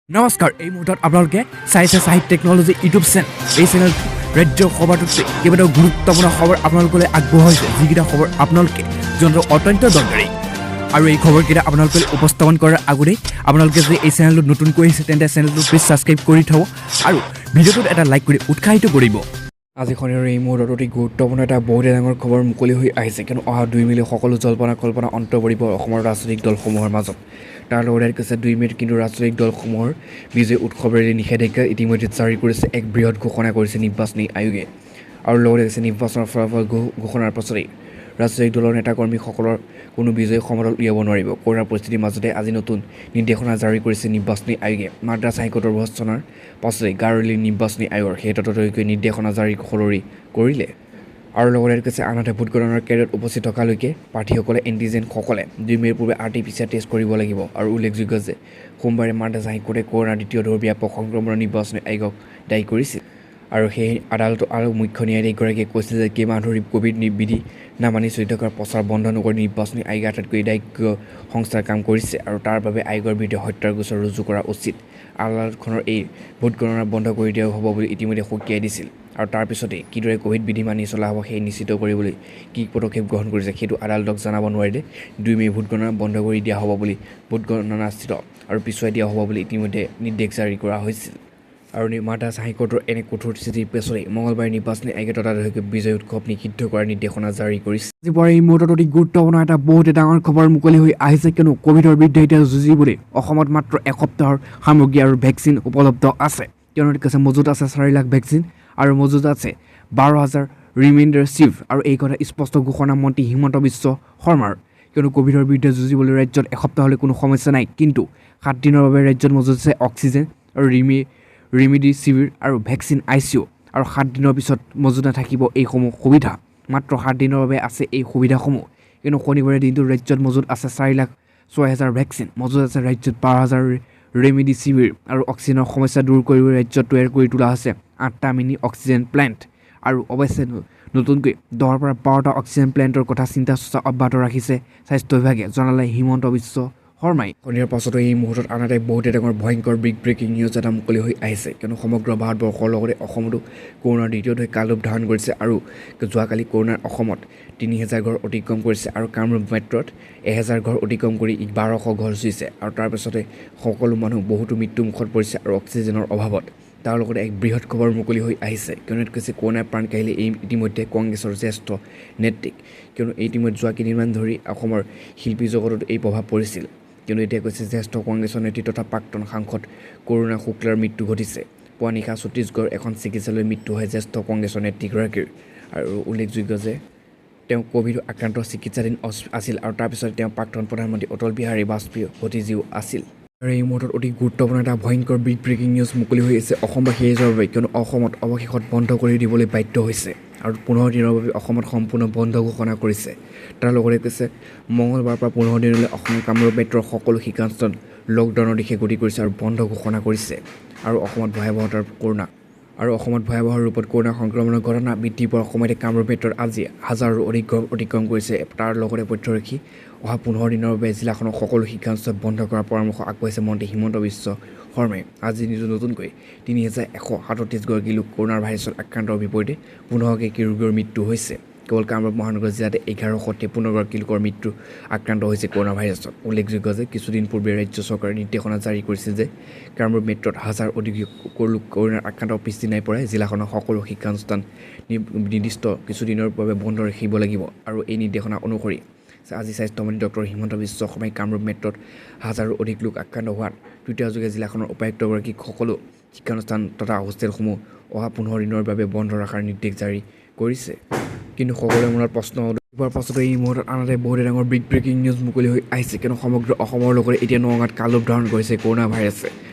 নমস্কাৰ এই মুহূৰ্তত আপোনালোকে চাইছে সাহিত্য টেকনলজি ইউটিউব চেনেল এই চেনেল ৰাজ্যৰ খবৰটোতে কেইবাটাও গুৰুত্বপূৰ্ণ খবৰ আপোনালোকলৈ আগবঢ়াইছে যিকেইটা খবৰ আপোনালোকে জনাটো অত্যন্ত দৰকাৰী আৰু এই খবৰকেইটা আপোনালোকে উপস্থাপন কৰাৰ আগতেই আপোনালোকে যদি এই চেনেলটো নতুনকৈ আহিছে তেন্তে চেনেলটো প্লিজ ছাবস্ক্ৰাইব কৰি থ'ব আৰু ভিডিঅ'টোত এটা লাইক কৰি উৎসাহিত কৰিব আজি শনিবাৰে এই মুহূৰ্তত অতি গুৰুত্বপূৰ্ণ এটা বহুত ডাঙৰ খবৰ মুকলি হৈ আহিছে কিয়নো অহা 2 মে'ত সকলো জল্পনা কল্পনা অন্ত পৰিব অসমৰ ৰাজনৈতিক দলসমূহৰ মাজত তাৰ লগতে কৈছে 2 মে'ত কিন্তু ৰাজনৈতিক দলসমূহৰ বিজয় উৎসৱেৰে নিষেধাজ্ঞা ইতিমধ্যে জাৰি কৰিছে এক বৃহৎ ঘোষণা কৰিছে নিৰ্বাচনী আয়োগে আৰু লগতে কৈছে নিৰ্বাচনৰ ফলাফল ঘোষণাৰ পাছতেই ৰাজনৈতিক দলৰ নেতাকৰ্মীসকলৰ কোনো বিজয় সমদল উলিয়াব নোৱাৰিব কৰোনা পৰিস্থিতিৰ মাজতে আজি নতুন নিৰ্দেশনা জাৰি কৰিছে নিৰ্বাচনী আয়োগে মাদ্ৰাছ হাইকোৰ্টৰ ভৰ্ৎসনাৰ পাছতে গাৰলি নিৰ্বাচনী আয়োগৰ সেই তত্ত্বলৈকে নিৰ্দেশনা জাৰি সলনি কৰিলে আৰু লগতে কৈছে আনহাতে ভোট গণনাৰ কেন্দ্ৰত উপস্থিত থকালৈকে প্ৰাৰ্থীসকলে এণ্টিজেনসকলে 2 মে'ৰ পূৰ্বে RT-PCR টেষ্ট কৰিব লাগিব আৰু উল্লেখযোগ্য যে সোমবাৰে মাদ্ৰাছ হাইকোৰ্টে কৰোনাৰ দ্বিতীয় ঢৌৰ ব্যাপক সংক্ৰমণৰ নিৰ্বাচনী আয়োগক দায়ী কৰিছিল আৰু সেই আদালতৰ আৰু মুখ্য ন্যায়াধীশগৰাকীয়ে কৈছিল যে কেইমাহ ধৰি কোভিড বিধি নামানি চলি থকাৰ প্ৰচাৰ বন্ধ নকৰি নিৰ্বাচনী আয়োগে আটাইতকৈ দায়িত্ব সংস্থাৰ কাম কৰিছে আৰু তাৰ বাবে আয়োগৰ বিৰুদ্ধে হত্যাৰ গোচৰ ৰুজু কৰা উচিত আদালতখনৰ এই ভোট গণনা বন্ধ কৰি দিয়া হ'ব বুলি ইতিমধ্যে সকীয়াই দিছিল আৰু তাৰ পিছতে কিদৰে কোভিড বিধি মানি চলা হ'ব সেই নিশ্চিত কৰিবলৈ কি পদক্ষেপ গ্ৰহণ কৰিছে সেইটো আদালতক জনাব নোৱাৰিলে 2 মে' ভোট গণনা বন্ধ কৰি দিয়া হ'ব বুলি ভোট গণনা স্থিত আৰু পিছুৱাই দিয়া হ'ব বুলি ইতিমধ্যে নিৰ্দেশ জাৰি কৰা হৈছিল আৰু মাদ্ৰাছ হাইকোৰ্টৰ এনে কঠোৰ স্থিতিৰ পিছতে মঙলবাৰে নিৰ্বাচনী আয়োগে ততাতৈয়াকৈ বিজয় উৎসৱ নিষিদ্ধ কৰাৰ নিৰ্দেশনা জাৰি কৰিছে আজিৰ এই মুহূৰ্তত অতি গুৰুত্বপূৰ্ণ এটা বহুত ডাঙৰ খবৰ মুকলি হৈ আহিছে কিয়নো কোভিডৰ বিৰুদ্ধে এতিয়া যুঁজিবলৈ অসমত মাত্ৰ এসপ্তাহৰ সামগ্ৰী আৰু ভেকচিন উপলব্ধ আছে কিয়নো কৈছে মজুত আছে 4 লাখ ভেকচিন আৰু মজুত আছে 12,000 ৰিমাইণ্ডাৰ চিফ আৰু এই কথা স্পষ্ট ঘোষণা মন্ত্ৰী হিমন্ত বিশ্ব শৰ্মাৰ কিয়নো কোভিডৰ বিৰুদ্ধে যুঁজিবলৈ ৰাজ্যত এসপ্তাহলৈ কোনো সমস্যা নাই কিন্তু 7 দিনৰ বাবে ৰাজ্যত মজুত আছে অক্সিজেন আৰু ৰেমডিচিভিৰ আৰু ভেকচিন ICU আৰু 7 দিনৰ পিছত মজুত নাথাকিব এইসমূহ সুবিধা মাত্ৰ 7 দিনৰ বাবে আছে এই সুবিধাসমূহ কিন্তু শনিবাৰে দিনটো ৰাজ্যত মজুত আছে 4,06,000 ভেকচিন মজুত আছে ৰাজ্যত 12,000 ৰেমডিচিভিৰ আৰু অক্সিজেনৰ সমস্যা দূৰ কৰিবলৈ ৰাজ্যত তৈয়াৰ কৰি তোলা হৈছে 8টা মিনি অক্সিজেন প্লেণ্ট আৰু অৱশ্যে নতুনকৈ 10ৰ পৰা 12টা অক্সিজেন প্লেণ্টৰ কথা চিন্তা চৰ্চা অব্যাহত ৰাখিছে স্বাস্থ্য বিভাগে জনালে হিমন্ত বিশ্ব শৰ্মাই শনিবাৰৰ পাছতো এই মুহূৰ্তত আনহাতে বহুতে ডাঙৰ ভয়ংকৰ বিগ ব্ৰেকিং নিউজ এটা মুকলি হৈ আহিছে কিয়নো সমগ্ৰ ভাৰতবৰ্ষৰ লগতে অসমতো কৰোনাৰ দ্বিতীয় ঢৌৱে কালৰূপ ধাৰণ কৰিছে আৰু যোৱাকালি কৰোনাৰ অসমত 3,000 ঘৰ অতিক্ৰম কৰিছে আৰু কামৰূপ মেট্ৰত 1,000 ঘৰ অতিক্ৰম কৰি 1,200 ঘৰ চুইছে আৰু তাৰ পিছতে সকলো মানুহ বহুতো মৃত্যুমুখত পৰিছে আৰু অক্সিজেনৰ অভাৱত তাৰ লগতে এক বৃহৎ খবৰ মুকলি হৈ আহিছে কিয়নো কৈছে কৰোনাৰ প্ৰাণ কাহিলে এই ইতিমধ্যে কংগ্ৰেছৰ জ্যেষ্ঠ নেত্ৰীক কিয়নো ইতিমধ্যে যোৱা কেইদিনমান ধৰি অসমৰ শিল্পী জগতত এই প্ৰভাৱ পৰিছিল কিয়নো এতিয়া কৈছে জ্যেষ্ঠ কংগ্ৰেছৰ নেত্ৰী তথা প্ৰাক্তন সাংসদ কৰুণা শুক্লাৰ মৃত্যু ঘটিছে পুৱা নিশা ছত্তীশগড়ৰ এখন চিকিৎসালয়ত মৃত্যু হয় জ্যেষ্ঠ কংগ্ৰেছৰ নেত্ৰীগৰাকীৰ আৰু উল্লেখযোগ্য যে তেওঁ কোভিড আক্ৰান্ত চিকিৎসাধীন আছিল আৰু তাৰপিছত তেওঁ প্ৰাক্তন প্ৰধানমন্ত্ৰী অটল বিহাৰী বাজপেয়ীৰ ভতিজীও আছিল আৰু এই মুহূৰ্তত অতি গুৰুত্বপূৰ্ণ এটা ভয়ংকৰ বিগ ব্ৰেকিং নিউজ মুকলি হৈ আছে অসমবাসী ৰাইজৰ বাবে কিয়নো অসমত অৱশেষত বন্ধ কৰি দিবলৈ বাধ্য হৈছে আৰু 15 দিনৰ বাবে অসমত সম্পূৰ্ণ বন্ধ ঘোষণা কৰিছে তাৰ লগতে কৈছে মঙলবাৰৰ পৰা 15 দিনলৈ অসমৰ কামৰূপ মেট্ৰৰ সকলো শিক্ষানুষ্ঠান লকডাউনৰ দিশে গতি কৰিছে আৰু বন্ধ ঘোষণা কৰিছে আৰু অসমত ভয়াৱহতাৰ কৰোনা আৰু অসমত ভয়াৱহ ৰূপত কৰোনা সংক্ৰমণৰ ঘটনা বৃদ্ধি পোৱাৰ সময়তে কামৰূপ মেট্ৰত আজি হাজাৰৰো অধিক ঘৰ অতিক্ৰম কৰিছে তাৰ লগতে পথ্যৰক্ষী অহা 15 দিনৰ বাবে জিলাখনৰ সকলো শিক্ষানুষ্ঠান বন্ধ কৰাৰ পৰামৰ্শ আগবঢ়াইছে মন্ত্ৰী হিমন্ত বিশ্ব শৰ্মাই আজি নতুনকৈ 3,137 গৰাকী লোক কৰোনাৰ ভাইৰাছত আক্ৰান্তৰ বিপৰীতে 15গৰাকী ৰোগীৰ মৃত্যু হৈছে কেৱল কামৰূপ মহানগৰ জিলাতে 1153 গৰাকী লোকৰ মৃত্যু আক্ৰান্ত হৈছে কৰোনা ভাইৰাছত উল্লেখযোগ্য যে কিছুদিন পূৰ্বে ৰাজ্য চৰকাৰে নিৰ্দেশনা জাৰি কৰিছিল যে কামৰূপ মেট্ৰত 1000 অধিক লোক কৰোনাৰ আক্ৰান্তৰ পুষ্টি নাই পৰাই জিলাখনৰ সকলো শিক্ষানুষ্ঠান নিৰ্দিষ্ট কিছুদিনৰ বাবে বন্ধ ৰাখিব লাগিব আৰু এই নিৰ্দেশনা অনুসৰি আজি স্বাস্থ্যমন্ত্ৰী ডক্টৰ হিমন্ত বিশ্ব শৰ্মাই কামৰূপ মেট্ৰত 1000ৰো অধিক লোক আক্ৰান্ত হোৱাত টুইটাৰযোগে জিলাখনৰ উপায়ুক্তগৰাকীক সকলো শিক্ষানুষ্ঠান তথা হোষ্টেলসমূহ অহা 15 দিনৰ বাবে বন্ধ ৰখাৰ নিৰ্দেশ জাৰি কৰিছে কিন্তু সকলোৰে মনত প্ৰশ্ন হোৱাৰ পাছতো এই মুহূৰ্তত আনহাতে বহুতে ডাঙৰ বিগ ব্ৰেকিং নিউজ মুকলি হৈ আহিছে কিয়নো সমগ্ৰ অসমৰ লগতে এতিয়া নগাঁৱত কালৰূপ ধাৰণ কৰিছে কৰোনা ভাইৰাছে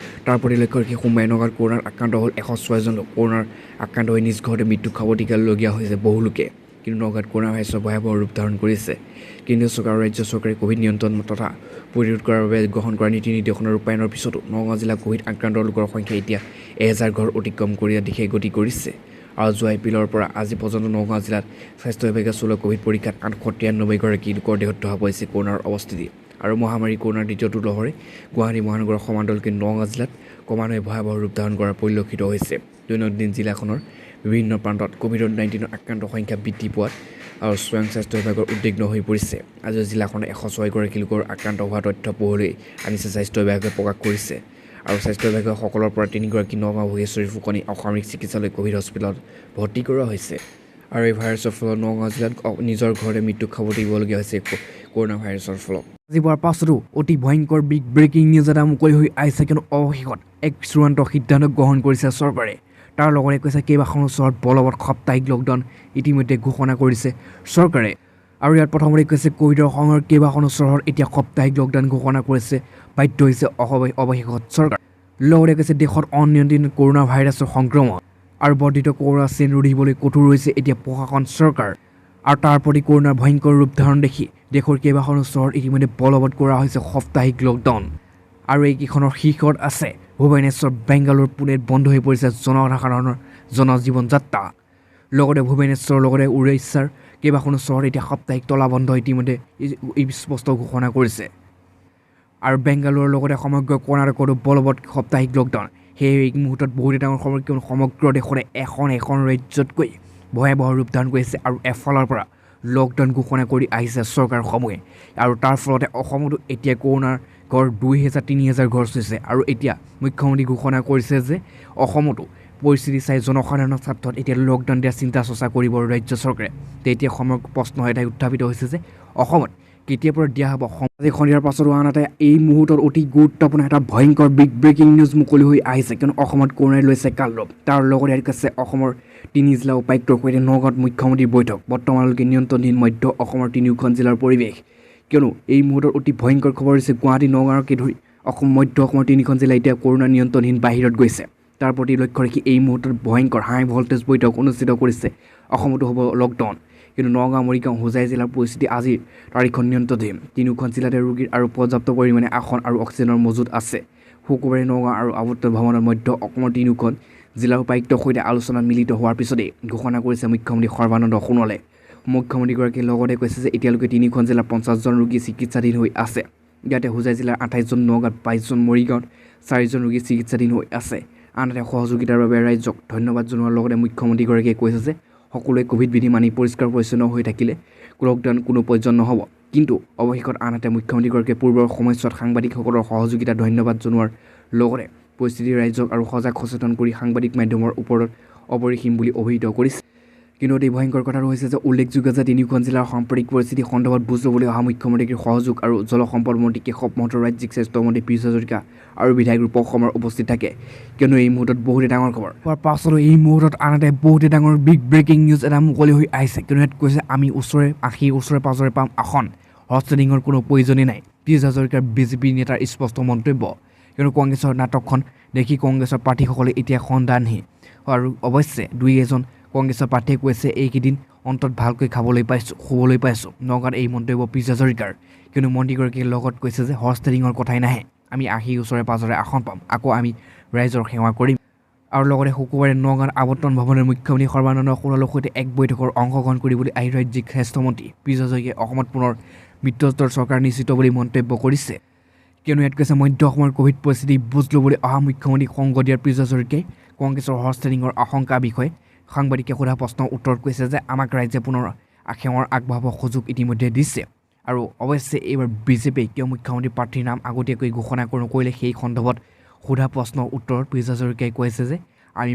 তাৰ প্ৰতি লক্ষ্য ৰাখি সোমবাৰে নগাঁৱত কৰোনাৰ আক্ৰান্ত হ'ল 106 জন লোক কৰোনাৰ আক্ৰান্ত হৈ নিজ ঘৰতে মৃত্যু খাবলগীয়া হৈছে বহু লোকে কিন্তু নগাঁৱত কৰোনা ভাইৰাছৰ ভয়াৱহ ৰূপ ধাৰণ কৰিছে কেন্দ্ৰীয় চৰকাৰ আৰু ৰাজ্য চৰকাৰে কোভিড নিয়ন্ত্ৰণ তথা প্ৰতিৰোধ কৰাৰ বাবে গ্ৰহণ কৰা নীতি নিৰ্দেশনাৰ ৰূপায়ণৰ পিছতো নগাঁও জিলাৰ কোভিড আক্ৰান্ত লোকৰ সংখ্যা এতিয়া 1,000 ঘৰ অতিক্ৰম কৰাৰ দিশে গতি কৰিছে আৰু যোৱা এপ্ৰিলৰ পৰা আজি পৰ্যন্ত নগাঁও জিলাত স্বাস্থ্য বিভাগে চলোৱা কোভিড পৰীক্ষাত 893 গৰাকী লোকৰ দেহত ধৰা পৰিছে কৰোনাৰ অৱস্থিতি আৰু মহামাৰী কৰোনাৰ দ্বিতীয়টো লহৰে গুৱাহাটী মহানগৰৰ সমান্তৰালকৈ নগাঁও জিলাত ক্ৰমান্বয়ে ভয়াৱহ ৰূপ ধাৰণ কৰা পৰিলক্ষিত হৈছে। দৈনন্দিন জিলাখনৰ বিভিন্ন প্ৰান্তত COVID-19 আক্ৰান্তৰ সংখ্যা বৃদ্ধি পোৱাত আৰু স্বয়ং স্বাস্থ্য বিভাগৰ উদ্বিগ্ন হৈ পৰিছে। আজি জিলাখনত 106গৰাকী লোকৰ আক্ৰান্ত হোৱা তথ্য পোহৰলৈ আনিছে স্বাস্থ্য বিভাগে প্ৰকাশ কৰিছে। আৰু স্বাস্থ্য বিভাগৰ সকলৰ পৰা 3গৰাকী নগাঁও ভোগেশ্বৰী ফুকনি অসামৰিক চিকিৎসালয় কোভিড হস্পিটেলত ভৰ্তি কৰোৱা হৈছে। আৰু এই ভাইৰাছৰ ফলত নগাঁও জিলাত নিজৰ ঘৰতে মৃত্যুক খবৰ দিবলগীয়া হৈছে কৰোনা ভাইৰাছৰ ফলত। আজি পোৱাৰ পাছতো অতি ভয়ংকৰ বিগ ব্ৰেকিং নিউজ এটা মুকলি হৈ আহিছে, কিন্তু অৱশেষত এক চূড়ান্ত সিদ্ধান্ত গ্ৰহণ কৰিছে চৰকাৰে। তাৰ লগতে কৈছে কেইবাখনো চহৰত বলবৎ সাপ্তাহিক লকডাউন ইতিমধ্যে ঘোষণা কৰিছে চৰকাৰে। আৰু ইয়াত প্ৰথমতে কৈছে ক'ভিডৰ সময়ত কেইবাখনো চহৰত এতিয়া সাপ্তাহিক লকডাউন ঘোষণা কৰিছে বাধ্য হৈছে অৱশেষত চৰকাৰ। লগতে কৈছে দেশত অনিয়ন্ত্ৰিত কৰোনা ভাইৰাছৰ সংক্ৰমণ আৰু বৰ্ধিত কৰোনা চেইন ৰুধিবলৈ কঠোৰ হৈছে এতিয়া প্ৰশাসন চৰকাৰ। আৰু তাৰ প্ৰতি কৰোনাৰ ভয়ংকৰ ৰূপ ধাৰণ দেখি দেশৰ কেইবাখনো চহৰত ইতিমধ্যে বলবৎ কৰা হৈছে সাপ্তাহিক লকডাউন। আৰু এইকেইখনৰ শীৰ্ষত আছে ভুৱনেশ্বৰ, বেংগালুৰু, পুনেত বন্ধ হৈ পৰিছে জনসাধাৰণৰ জনজীৱন যাত্ৰা। লগতে ভুৱনেশ্বৰৰ লগতে উৰিষ্যাৰ কেইবাখনো চহৰত এতিয়া সাপ্তাহিক তলাবন্ধ ইতিমধ্যে স্পষ্ট ঘোষণা কৰিছে। আৰু বেংগালুৰুৰ লগতে সমগ্ৰ কৰ্ণাটকতো বলবৎ সাপ্তাহিক লকডাউন। সেয়ে এই মুহূৰ্তত বহুতে ডাঙৰ সমগ্ৰ দেশতে এখন ৰাজ্যতকৈ ভয়াৱহ ৰূপ ধাৰণ কৰিছে আৰু এফালৰ পৰা লকডাউন ঘোষণা কৰি আহিছে চৰকাৰসমূহে। আৰু তাৰ ফলতে অসমতো এতিয়া কৰোনাৰ ঘৰ 2000-3000 ঘৰ চুইছে। আৰু এতিয়া মুখ্যমন্ত্ৰী ঘোষণা কৰিছে যে অসমতো পৰিস্থিতি চাই জনসাধাৰণৰ স্বাৰ্থত এতিয়া লকডাউন দিয়াৰ চিন্তা চৰ্চা কৰিব ৰাজ্য চৰকাৰে। তেতিয়া সমগ্ৰ প্ৰশ্ন এটাই উত্থাপিত হৈছে যে অসমত কেতিয়াৰ পৰা দিয়া হ'ব। আজি সন্ধিয়াৰ পাছতো আনহাতে এই মুহূৰ্তত অতি গুৰুত্বপূৰ্ণ এটা ভয়ংকৰ বিগ ব্ৰেকিং নিউজ মুকলি হৈ আহিছে, কিয়নো অসমত কৰোনাই লৈছে কালৰূপ। তাৰ লগতে ইয়াত কৈছে অসমৰ 3 জিলা উপায়ুক্তৰ সৈতে নগাঁৱত মুখ্যমন্ত্ৰীৰ বৈঠক। বৰ্তমানলৈকে নিয়ন্ত্ৰণহীন মধ্য অসমৰ 3খন জিলাৰ পৰিৱেশ, কিয়নো এই মুহূৰ্তত অতি ভয়ংকৰ খবৰ হৈছে গুৱাহাটী, নগাঁৱকে ধৰি মধ্য অসমৰ 3খন জিলা এতিয়া কৰোনা নিয়ন্ত্ৰণহীন বাহিৰত গৈছে। তাৰ প্ৰতি লক্ষ্য ৰাখি এই মুহূৰ্তত ভয়ংকৰ হাই ভল্টেজ বৈঠক অনুষ্ঠিত কৰিছে। অসমতো হ'ব লকডাউন, কিন্তু নগাঁও, মৰিগাঁও, হোজাই জিলাৰ পৰিস্থিতি আজিৰ তাৰিখত নিয়ন্ত্ৰণধীন। 3খন জিলাতে ৰোগীৰ আৰু পৰ্যাপ্ত পৰিমাণে আসন আৰু অক্সিজেনৰ মজুত আছে। শুকুৰবাৰে নগাঁও আৰু আৱদ্ধ ভৱনত মধ্য অসমৰ 3খন জিলাৰ উপায়ুক্তৰ সৈতে আলোচনাত মিলিত হোৱাৰ পিছতেই ঘোষণা কৰিছে মুখ্যমন্ত্ৰী সৰ্বানন্দ সোণোৱালে। মুখ্যমন্ত্ৰীগৰাকীয়ে লগতে কৈছে যে এতিয়ালৈকে 3খন জিলাৰ 50জন ৰোগী চিকিৎসাধীন হৈ আছে। ইয়াতে হোজাই জিলাৰ 28জন, নগাঁৱত 22জন, মৰিগাঁৱত 4জন ৰোগী চিকিৎসাধীন হৈ আছে। আনহাতে সহযোগিতাৰ বাবে ৰাইজক ধন্যবাদ জনোৱাৰ লগতে মুখ্যমন্ত্ৰীগৰাকীয়ে কৈছে যে সকলোৱে কোভিড বিধি মানি পৰিষ্কাৰ পৰিচ্ছন্ন হৈ থাকিলে লকডাউন কোনো প্ৰয়োজন নহ'ব। কিন্তু অৱশেষত আনহাতে মুখ্যমন্ত্ৰীগৰাকীয়ে পূৰ্বৰ সময়ছোৱাত সাংবাদিকসকলৰ সহযোগিতা ধন্যবাদ জনোৱাৰ লগতে পৰিস্থিতি ৰাইজক আৰু সজাগ সচেতন কৰি সাংবাদিক মাধ্যমৰ ওপৰত অপৰিসীম বুলি অভিহিত কৰিছে। কিন্তু অতি ভয়ংকৰ কথাটো হৈছে যে উল্লেখযোগ্য যে 3খন জিলাৰ সাম্প্ৰতিক পৰিস্থিতি সন্দৰ্ভত বুজ ল'বলৈ অহা মুখ্যমন্ত্ৰীৰ সহযোগ আৰু জলসম্পদ মন্ত্ৰী কেশৱ মহন্ত, ৰাজ্যিক স্বাস্থ্য মন্ত্ৰী পীযুষ হাজৰিকা আৰু বিধায়ক ৰূপক শৰ্মাৰ উপস্থিত থাকে। কিয়নো এই মুহূৰ্তত বহুতে ডাঙৰ খবৰ পোৱাৰ পাছতো এই মুহূৰ্তত আনহাতে বহুতে ডাঙৰ বিগ ব্ৰেকিং নিউজ এটা মুকলি হৈ আহিছে। কিয়নো ইয়াত কৈছে আমি ওচৰে পাজৰে পাম আসন, হস্টেলিঙৰ কোনো প্ৰয়োজনেই নাই। পীযুষ হাজৰিকাৰ বিজেপি নেতাৰ স্পষ্ট মন্তব্য। কিয়নো কংগ্ৰেছৰ নাটকখন দেখি কংগ্ৰেছৰ প্ৰাৰ্থীসকলে এতিয়া সন্ধানহীন। আৰু অৱশ্যে 2-এজন কংগ্ৰেছৰ প্ৰাৰ্থীয়ে কৈছে এইকেইদিন অন্তত ভালকৈ খাবলৈ পাইছোঁ, শুবলৈ পাইছোঁ। নগাঁৱত এই মন্তব্য পীযুষ হাজৰিকাৰ। কিন্তু মন্ত্ৰীগৰাকীয়ে লগত কৈছে যে হস্টেলিঙৰ কথাই নাহে, আমি ওচৰে পাজৰে আসন পাম, আকৌ আমি ৰাইজৰ সেৱা কৰিম। আৰু লগতে শুকুৰবাৰে নগাঁৱত আৱৰ্তন ভৱনৰ মুখ্যমন্ত্ৰী সৰ্বানন্দ সোণোৱালৰ সৈতে এক বৈঠকৰ অংশগ্ৰহণ কৰিবলৈ আহি ৰাজ্যিক স্বাস্থ্যমন্ত্ৰী পীযুষ হাজৰিকাই অসমত পুনৰ মিত্ৰজোঁটৰ চৰকাৰ নিশ্চিত বুলি মন্তব্য কৰিছে। কিয়নো ইয়াত কৈছে মধ্য অসমৰ কোভিড পৰিস্থিতি বুজ ল'বলৈ অহা মুখ্যমন্ত্ৰীক সংগ দিয়াৰ পীযুষ হাজৰিকাই কংগ্ৰেছৰ হস্টেলিঙৰ আশংকাৰ বিষয়ে সাংবাদিকে সোধা প্ৰশ্নৰ উত্তৰত কৈছে যে আমাক ৰাইজে পুনৰ সেৱাৰ আগবঢ়াব সুযোগ ইতিমধ্যে দিছে। আৰু অৱশ্যে এইবাৰ বিজেপিয়ে কিয় মুখ্যমন্ত্ৰী প্ৰাৰ্থীৰ নাম আগতীয়াকৈ ঘোষণা নকৰিলে সেই সন্দৰ্ভত সোধা প্ৰশ্নৰ উত্তৰত পীযুষ হাজৰিকাই কৈছে যে আমি